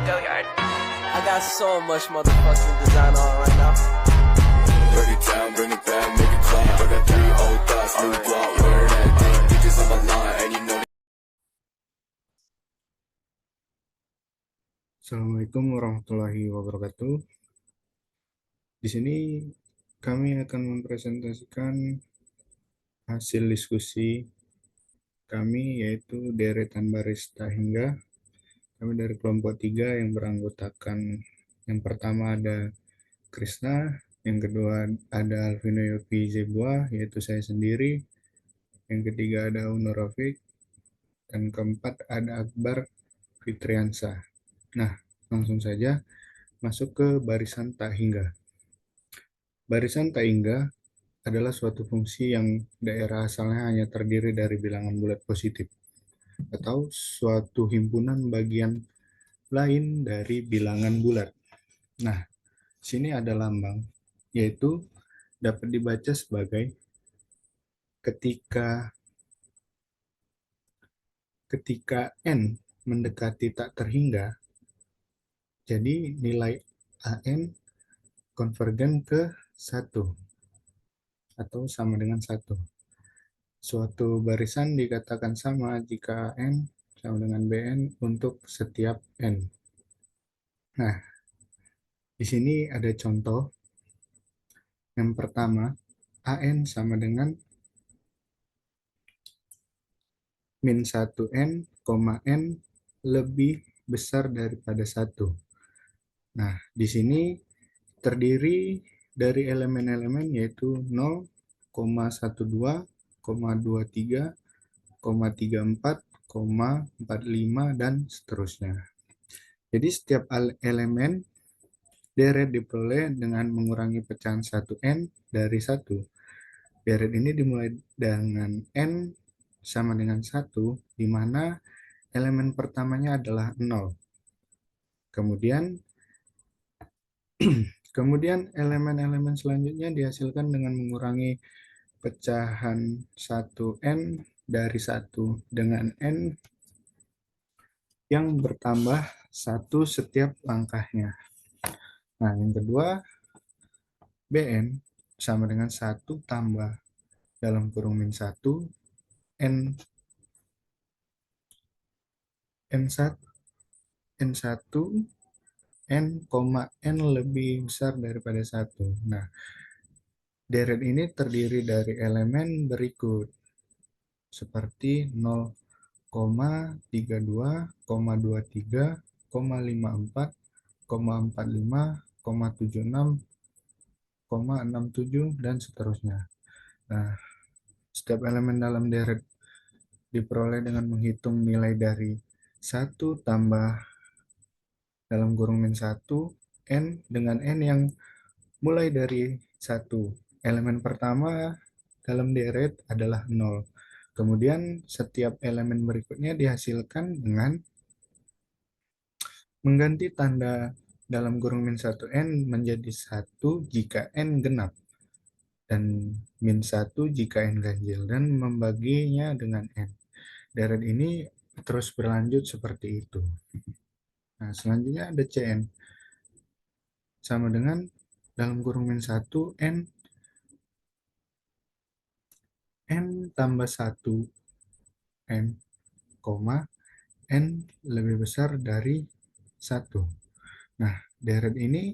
I got so much motherfucking design on right now. Break it down, bring it back, make it clap. I got 3 old thoughts, new guap, where that thing, bitches on my line, and you know. Assalamualaikum warahmatullahi wabarakatuh. Di sini kami akan mempresentasikan hasil diskusi kami, yaitu deretan barista hingga. Kami dari kelompok 3 yang beranggotakan, yang pertama ada Krisna, yang kedua ada Alvino Yopi Zebua, yaitu saya sendiri, yang ketiga ada Uno Rafiq, dan keempat ada Akbar Fitriansah. Nah, langsung saja masuk ke barisan tak hingga. Barisan tak hingga adalah suatu fungsi yang daerah asalnya hanya terdiri dari bilangan bulat positif, atau suatu himpunan bagian lain dari bilangan bulat. Nah, sini ada lambang, yaitu dapat dibaca sebagai ketika N mendekati tak terhingga, jadi nilai AN konvergen ke 1 atau sama dengan 1. Suatu barisan dikatakan sama jika N sama dengan Bn untuk setiap N. Nah, di sini ada contoh. Yang pertama, AN sama dengan min 1N, N lebih besar daripada 1. Nah, di sini terdiri dari elemen-elemen yaitu 0,12, 23, 34, 45, dan seterusnya. Jadi setiap elemen deret diperoleh dengan mengurangi pecahan 1N dari 1. Deret ini dimulai dengan N sama dengan 1, di mana elemen pertamanya adalah 0. Kemudian elemen-elemen selanjutnya dihasilkan dengan mengurangi pecahan 1N dari 1 dengan N yang bertambah 1 setiap langkahnya. Nah, yang kedua, Bn sama dengan 1 tambah dalam kurung min 1 N1 N, lebih besar daripada 1. Nah, deret ini terdiri dari elemen berikut, seperti 0,32, 23, 54, 45, 76, 67, dan seterusnya. Nah, setiap elemen dalam deret diperoleh dengan menghitung nilai dari 1 tambah dalam kurung min 1 N dengan N yang mulai dari 1. Elemen pertama dalam deret adalah 0. Kemudian setiap elemen berikutnya dihasilkan dengan mengganti tanda dalam kurung min 1N menjadi 1 jika N genap, dan min 1 jika N ganjil, dan membaginya dengan N. Deret ini terus berlanjut seperti itu. Nah, selanjutnya ada Cn sama dengan dalam kurung min 1 N tambah 1 N, N lebih besar dari 1. Nah, deret ini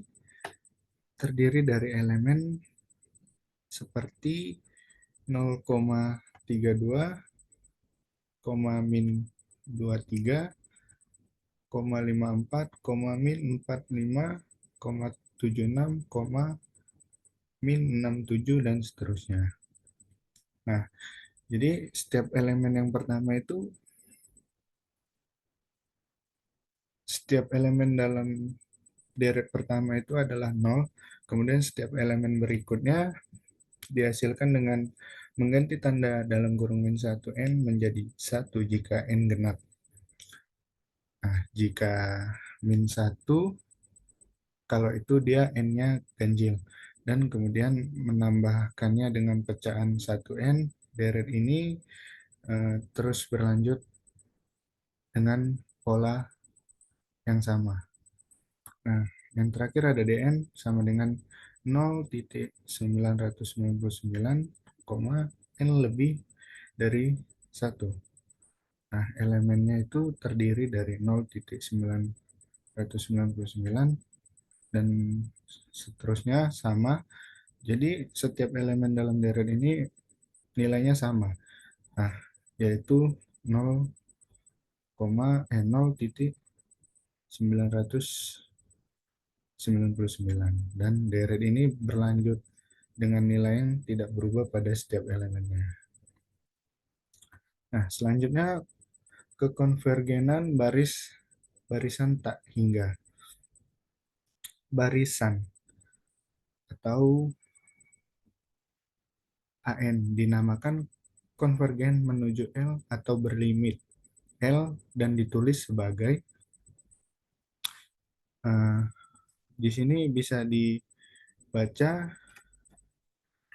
terdiri dari elemen seperti 0,32, min 23, 54, min 45, 76, min 67, dan seterusnya. Nah, jadi setiap elemen yang pertama itu, setiap elemen dalam deret pertama itu adalah 0, kemudian setiap elemen berikutnya dihasilkan dengan mengganti tanda dalam kurung min 1N menjadi 1 jika N genap. Nah, jika min 1, kalau itu dia N-nya ganjil, dan kemudian menambahkannya dengan pecahan 1N, deret ini terus berlanjut dengan pola yang sama. Nah, yang terakhir ada dn sama dengan 0,999, n lebih dari 1. Nah, elemennya itu terdiri dari 0,999 dan seterusnya sama. Jadi setiap elemen dalam deret ini nilainya sama. Nah, yaitu 0,999 dan deret ini berlanjut dengan nilai yang tidak berubah pada setiap elemennya. Nah, selanjutnya kekonvergenan barisan tak hingga. Barisan atau AN dinamakan konvergen menuju L atau berlimit L dan ditulis sebagai di sini bisa dibaca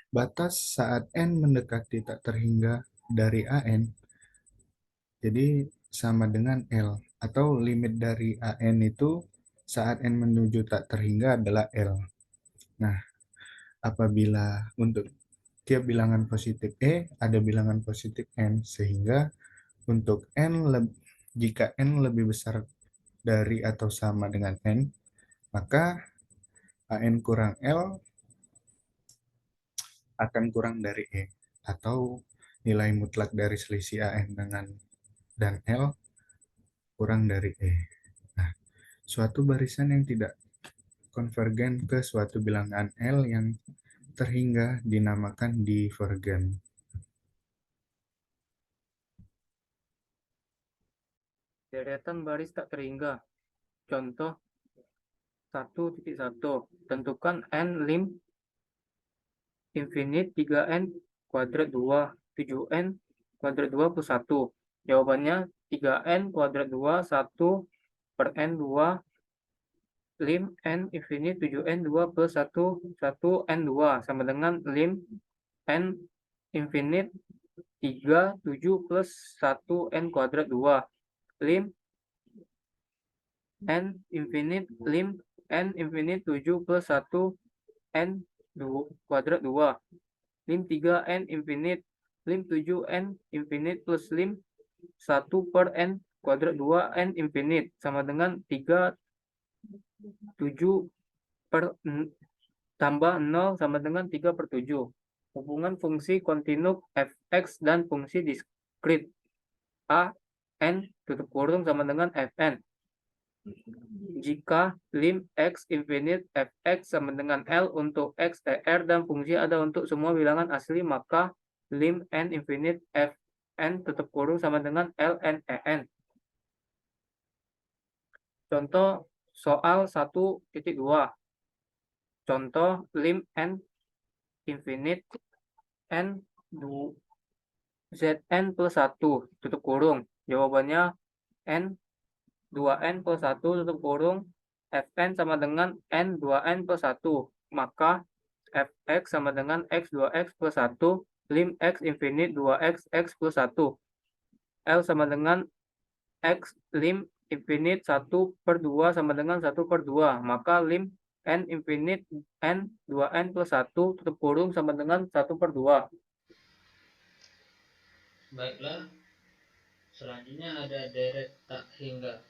batas saat N mendekati tak terhingga dari AN jadi sama dengan L atau limit dari AN itu saat N menuju tak terhingga adalah L. Nah, apabila untuk tiap bilangan positif ada bilangan positif N sehingga untuk jika N lebih besar dari atau sama dengan N, maka AN kurang L akan kurang dari atau nilai mutlak dari selisih AN dan L kurang dari Nah, suatu barisan yang tidak konvergen ke suatu bilangan L yang terhingga dinamakan divergen. Deretan baris tak terhingga. Contoh 1.1. Tentukan n lim infinite 3n kuadrat 2 7n kuadrat 2 plus 1. Jawabannya 3n kuadrat 2 1 per n 2 lim n infinite 7n 2 plus 1 1 n 2 sama dengan lim n infinite 3 7 plus 1 n kuadrat 2 lim n infinite lim n infinite 7 plus 1 n kuadrat 2 lim 3 n infinite lim 7 n infinite plus lim 1 per n kuadrat 2 n infinite sama dengan 3 7 per tambah 0 sama dengan 3 per 7. Hubungan fungsi kontinu fx dan fungsi diskrit a n tutup kurung sama dengan fn. Jika lim x infinite fx sama dengan L untuk x, r, dan fungsi ada untuk semua bilangan asli, maka lim n infinite fn tutup kurung sama dengan ln en. Contoh soal 1.2. Contoh lim n infinite n zn plus 1 tutup kurung. Jawabannya n 2n plus 1 tutup kurung fn sama dengan n 2n plus 1. Maka fx sama dengan x 2x plus 1 lim x infinite 2x x plus 1. L sama dengan x lim infinite 1 per 2 sama dengan 1 per 2. Maka lim n infinite n 2n plus 1 tutup kurung sama dengan 1 per 2. Baiklah, selanjutnya ada deret tak hingga.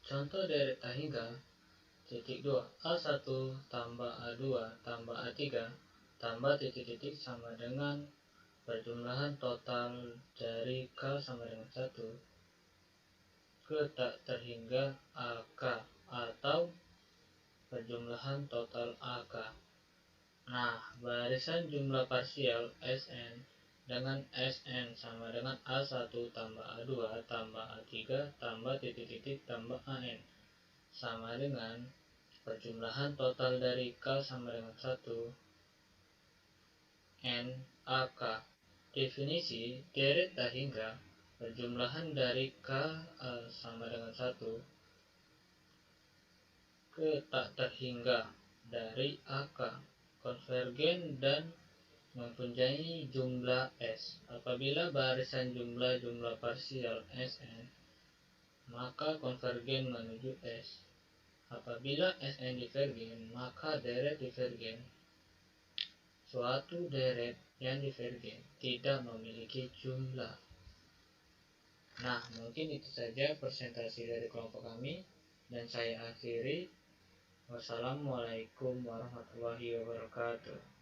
Contoh deret tak hingga, titik 2, A1 tambah A2 tambah A3 tambah titik-titik sama dengan perjumlahan total dari K sama dengan 1 ke tak terhingga AK atau perjumlahan total AK. Nah, barisan jumlah parsial Sn dengan Sn sama dengan A1 tambah A2 tambah A3 tambah titik-titik tambah AN sama dengan perjumlahan total dari K sama dengan 1 N AK. Definisi deret tak hingga perjumlahan dari K sama dengan 1 ke tak terhingga dari AK konvergen dan mempunyai jumlah S. Apabila barisan jumlah parsial Sn, maka konvergen menuju S. Apabila Sn divergen, maka deret divergen suatu deret yang divergen tidak memiliki jumlah. Nah, mungkin itu saja presentasi dari kelompok kami, dan saya akhiri. Wassalamualaikum warahmatullahi wabarakatuh.